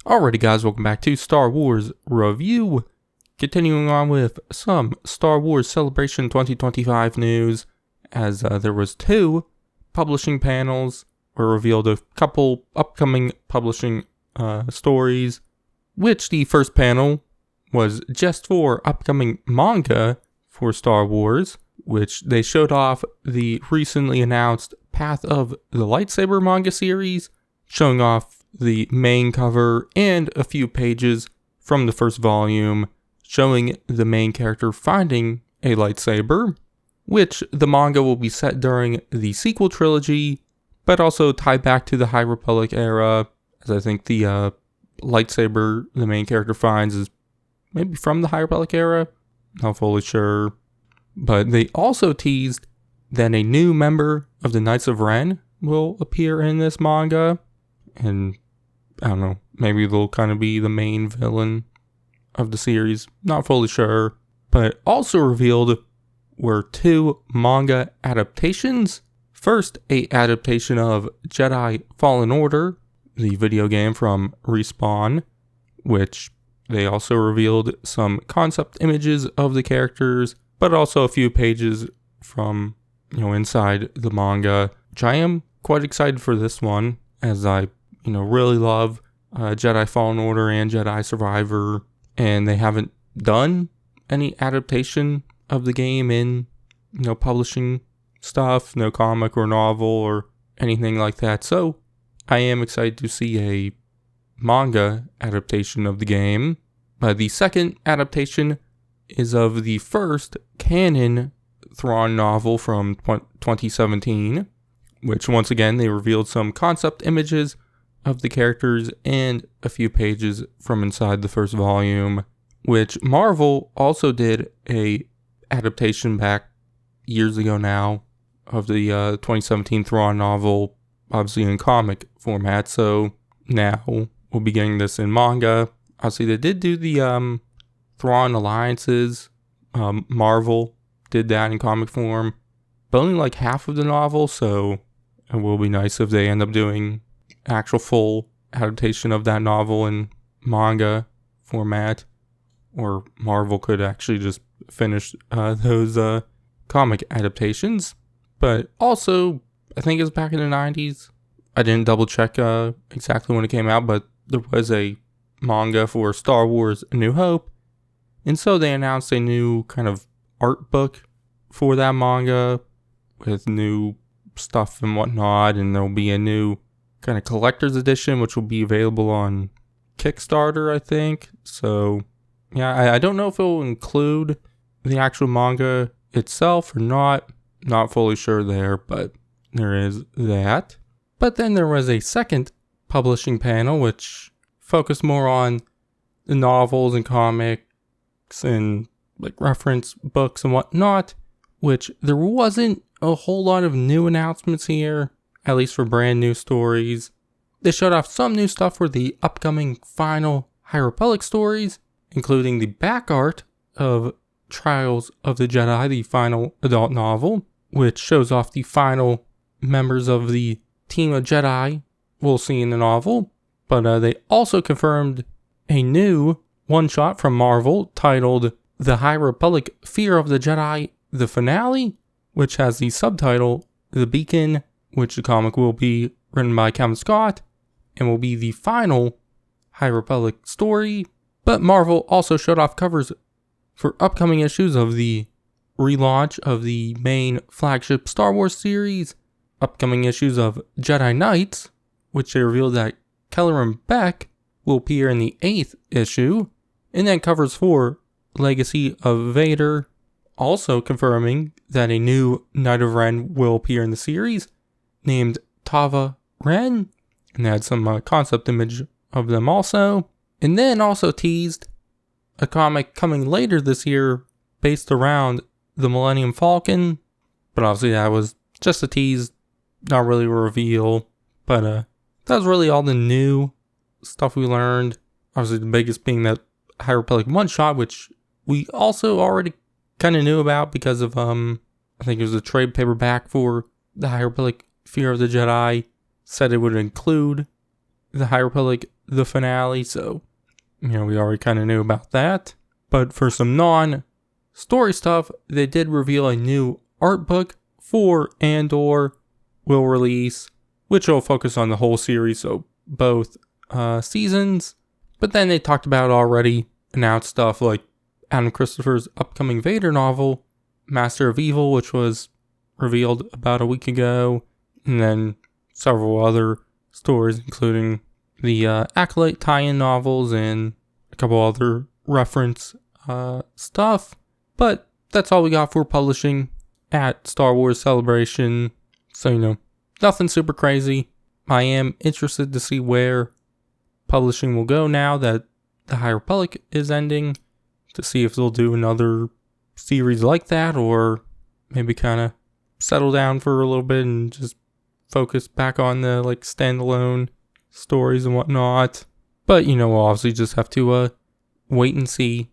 Alrighty guys, welcome back to Star Wars Review. Continuing on with some Star Wars Celebration 2025 news, as there was two publishing panels where revealed a couple upcoming publishing stories, which the first panel was just for upcoming manga for Star Wars, which they showed off the recently announced Path of the Lightsaber manga series, showing off the main cover and a few pages from the first volume showing the main character finding a lightsaber, which the manga will be set during the sequel trilogy, but also tied back to the High Republic era, as I think the lightsaber the main character finds is maybe from the High Republic era, not fully sure. But they also teased that a new member of the Knights of Ren will appear in this manga, and I don't know, maybe they'll kind of be the main villain of the series, not fully sure. But also revealed were two manga adaptations. First, a adaptation of Jedi Fallen Order, the video game from Respawn, which they also revealed some concept images of the characters, but also a few pages from, inside the manga, which I am quite excited for this one, as I really love Jedi Fallen Order and Jedi Survivor, and they haven't done any adaptation of the game in, publishing stuff, no comic or novel or anything like that. So I am excited to see a manga adaptation of the game. But the second adaptation is of the first canon Thrawn novel from 2017, which once again they revealed some concept images of the characters and a few pages from inside the first volume, which Marvel also did a adaptation back years ago now of the 2017 Thrawn novel, obviously in comic format. So now we'll be getting this in manga. Obviously they did do the Thrawn Alliances. Marvel did that in comic form, but only like half of the novel, so it will be nice if they end up doing actual full adaptation of that novel in manga format, or Marvel could actually just finish those comic adaptations. But also, I think it was back in the 90s. I didn't double check exactly when it came out, but there was a manga for Star Wars A New Hope, and so they announced a new kind of art book for that manga with new stuff and whatnot, and there'll be a new kind of collector's edition, which will be available on Kickstarter, I think. So yeah, I don't know if it will include the actual manga itself or not. Not fully sure there, but there is that. But then there was a second publishing panel, which focused more on the novels and comics and like reference books and whatnot, which there wasn't a whole lot of new announcements here, at least for brand new stories. They showed off some new stuff for the upcoming final High Republic stories, including the back art of Trials of the Jedi, the final adult novel, which shows off the final members of the team of Jedi we'll see in the novel. But they also confirmed a new one-shot from Marvel titled The High Republic Fear of the Jedi, the Finale, which has the subtitle The Beacon, which the comic will be written by Kevin Scott and will be the final High Republic story. But Marvel also showed off covers for upcoming issues of the relaunch of the main flagship Star Wars series, upcoming issues of Jedi Knights, which they revealed that Kelleran Beck will appear in the 8th issue, and then covers for Legacy of Vader, also confirming that a new Knight of Ren will appear in the series, named Tava Ren, and they had some concept image of them also. And then also teased a comic coming later this year based around the Millennium Falcon, but obviously that was just a tease, not really a reveal. But that was really all the new stuff we learned. Obviously the biggest being that High Republic one-shot, which we also already kind of knew about because of, I think it was a trade paperback for the High Republic Fear of the Jedi, said it would include the High Republic the finale, so, we already kind of knew about that. But for some non-story stuff, they did reveal a new art book for Andor will release, which will focus on the whole series, so both seasons. But then they talked about already announced stuff like Adam Christopher's upcoming Vader novel, Master of Evil, which was revealed about a week ago, and then several other stories, including the Acolyte tie-in novels and a couple other reference stuff. But that's all we got for publishing at Star Wars Celebration. So, nothing super crazy. I am interested to see where publishing will go now that the High Republic is ending, to see if they'll do another series like that, or maybe kind of settle down for a little bit and just focus back on the standalone stories and whatnot. But we'll obviously just have to wait and see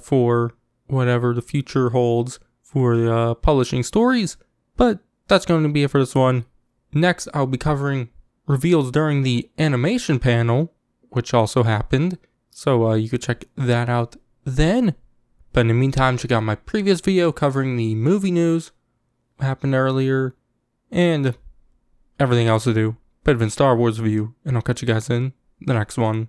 for whatever the future holds for publishing stories. But that's going to be it for this one. Next, I'll be covering reveals during the animation panel, which also happened, so you could check that out then. But in the meantime, check out my previous video covering the movie news, what happened earlier, and everything else to do. Bit of a Star Wars review, and I'll catch you guys in the next one.